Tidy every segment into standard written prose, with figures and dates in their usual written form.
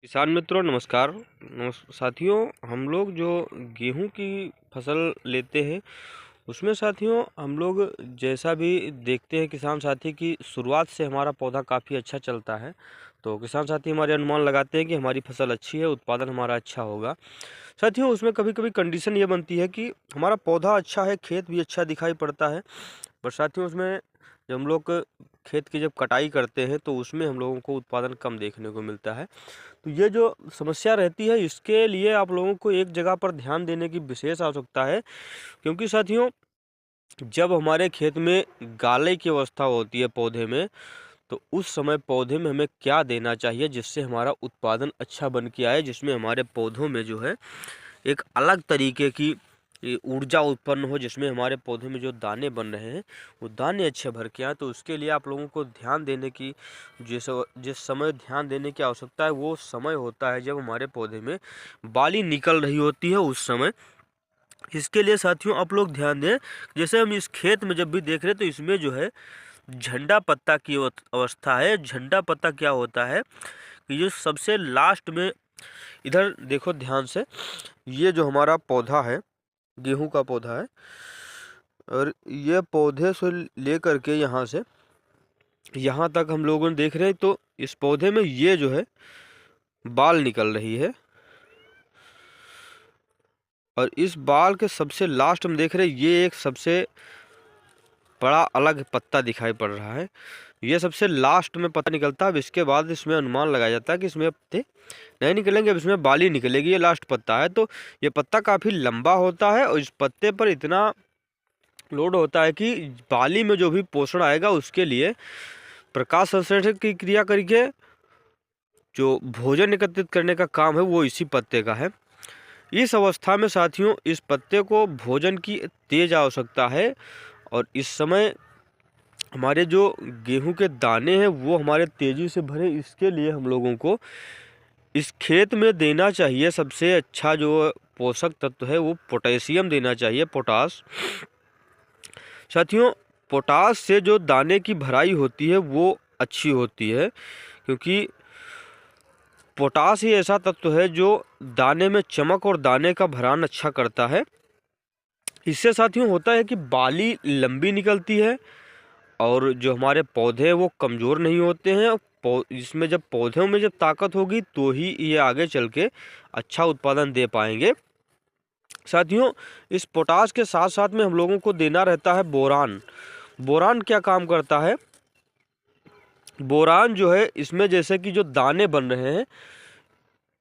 किसान मित्रों नमस्कार। साथियों, हम लोग जो गेहूं की फसल लेते हैं उसमें साथियों हम लोग जैसा भी देखते हैं किसान साथी की शुरुआत से हमारा पौधा काफ़ी अच्छा चलता है। तो किसान साथी हमारे अनुमान लगाते हैं कि हमारी फसल अच्छी है, उत्पादन हमारा अच्छा होगा। साथियों, उसमें कभी कभी कंडीशन ये बनती है कि हमारा पौधा अच्छा है, खेत भी अच्छा दिखाई पड़ता है, पर साथियों उसमें जब हम लोग खेत की जब कटाई करते हैं तो उसमें हम लोगों को उत्पादन कम देखने को मिलता है। तो ये जो समस्या रहती है इसके लिए आप लोगों को एक जगह पर ध्यान देने की विशेष आवश्यकता है, क्योंकि साथियों जब हमारे खेत में गाले की अवस्था होती है पौधे में, तो उस समय पौधे में हमें क्या देना चाहिए जिससे हमारा उत्पादन अच्छा बन के आए, जिसमें हमारे पौधों में जो है एक अलग तरीके की ऊर्जा उत्पन्न हो, जिसमें हमारे पौधे में जो दाने बन रहे हैं वो दाने अच्छे भर के आए। तो उसके लिए आप लोगों को ध्यान देने की जिस जिस समय ध्यान देने की आवश्यकता है वो समय होता है जब हमारे पौधे में बाली निकल रही होती है उस समय। इसके लिए साथियों आप लोग ध्यान दें, जैसे हम इस खेत में जब भी देख रहे हैं तो इसमें जो है झंडा पत्ता की अवस्था है। झंडा पत्ता क्या होता है कि जो सबसे लास्ट में, इधर देखो ध्यान से, ये जो हमारा पौधा है गेहूं का पौधा है, और ये पौधे से लेकर के यहाँ से यहाँ तक हम लोगों ने देख रहे हैं तो इस पौधे में ये जो है बाल निकल रही है, और इस बाल के सबसे लास्ट में देख रहे हैं ये एक सबसे बड़ा अलग पत्ता दिखाई पड़ रहा है। ये सबसे लास्ट में पत्ता निकलता है। अब इसके बाद इसमें अनुमान लगाया जाता है कि इसमें पत्ते नहीं निकलेंगे, अब इसमें बाली निकलेगी। ये लास्ट पत्ता है, तो ये पत्ता काफ़ी लंबा होता है और इस पत्ते पर इतना लोड होता है कि बाली में जो भी पोषण आएगा उसके लिए प्रकाश संश्लेषण की क्रिया करके जो भोजन एकत्रित करने का काम है वो इसी पत्ते का है। इस अवस्था में साथियों इस पत्ते को भोजन की तेज आवश्यकता है, और इस समय हमारे जो गेहूं के दाने हैं वो हमारे तेजी से भरे, इसके लिए हम लोगों को इस खेत में देना चाहिए सबसे अच्छा जो पोषक तत्व है वो पोटेशियम देना चाहिए, पोटास। साथियों पोटास से जो दाने की भराई होती है वो अच्छी होती है, क्योंकि पोटास ही ऐसा तत्व है जो दाने में चमक और दाने का भरान अच्छा करता है। इससे साथियों होता है कि बाली लंबी निकलती है और जो हमारे पौधे हैं वो कमज़ोर नहीं होते हैं। इसमें जब पौधों में जब ताकत होगी तो ही ये आगे चल के अच्छा उत्पादन दे पाएंगे। साथियों इस पोटास के साथ साथ में हम लोगों को देना रहता है बोरान। बोरान क्या काम करता है? बोरान जो है इसमें जैसे कि जो दाने बन रहे हैं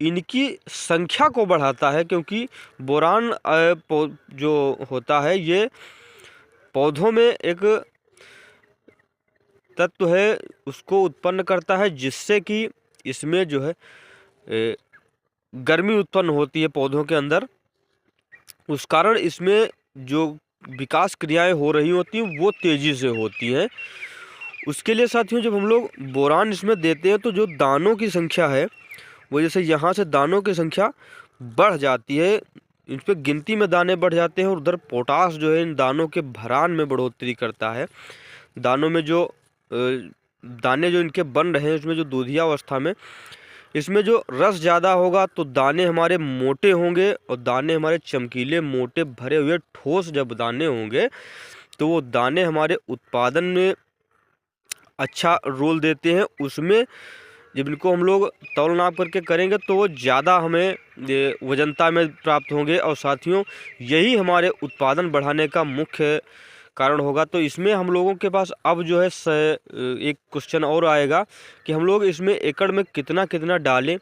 इनकी संख्या को बढ़ाता है, क्योंकि बोरान जो होता है ये पौधों में एक तत्व है उसको उत्पन्न करता है, जिससे कि इसमें जो है गर्मी उत्पन्न होती है पौधों के अंदर। उस कारण इसमें जो विकास क्रियाएं हो रही होती हैं वो तेज़ी से होती हैं। उसके लिए साथियों जब हम लोग बोरान इसमें देते हैं तो जो दानों की संख्या है वो, जैसे यहाँ से दानों की संख्या बढ़ जाती है, इन पर गिनती में दाने बढ़ जाते हैं, और उधर पोटास जो है इन दानों के भरान में बढ़ोतरी करता है। दानों में जो दाने जो इनके बन रहे हैं उसमें जो दूधिया अवस्था में इसमें जो रस ज़्यादा होगा तो दाने हमारे मोटे होंगे, और दाने हमारे चमकीले मोटे भरे हुए ठोस जब दाने होंगे तो वो दाने हमारे उत्पादन में अच्छा रोल देते हैं। उसमें जब इनको हम लोग तौल नाप करके करेंगे तो वो ज़्यादा हमें वजनता में प्राप्त होंगे, और साथियों यही हमारे उत्पादन बढ़ाने का मुख्य कारण होगा। तो इसमें हम लोगों के पास अब जो है एक क्वेश्चन और आएगा कि हम लोग इसमें एकड़ में कितना कितना डालें।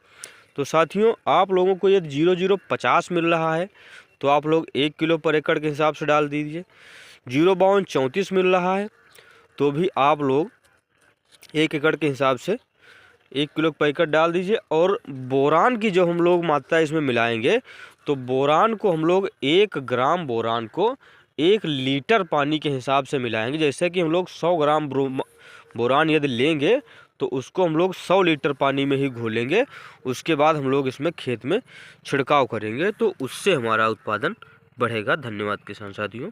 तो साथियों आप लोगों को ये 0,050 मिल रहा है तो आप लोग 1 किलो पर एकड़ के हिसाब से डाल दीजिए। 0,5234 मिल रहा है तो भी आप लोग 1 एकड़ के हिसाब से 1 किलो पर एकड़ डाल दीजिए। और बोरान की जो हम लोग मात्रा इसमें मिलाएंगे तो बोरान को हम लोग 1 ग्राम बोरान को 1 लीटर पानी के हिसाब से मिलाएंगे। जैसे कि हम लोग 100 ग्राम बोरान यदि लेंगे तो उसको हम लोग 100 लीटर पानी में ही घोलेंगे। उसके बाद हम लोग इसमें खेत में छिड़काव करेंगे तो उससे हमारा उत्पादन बढ़ेगा। धन्यवाद किसान साथियों।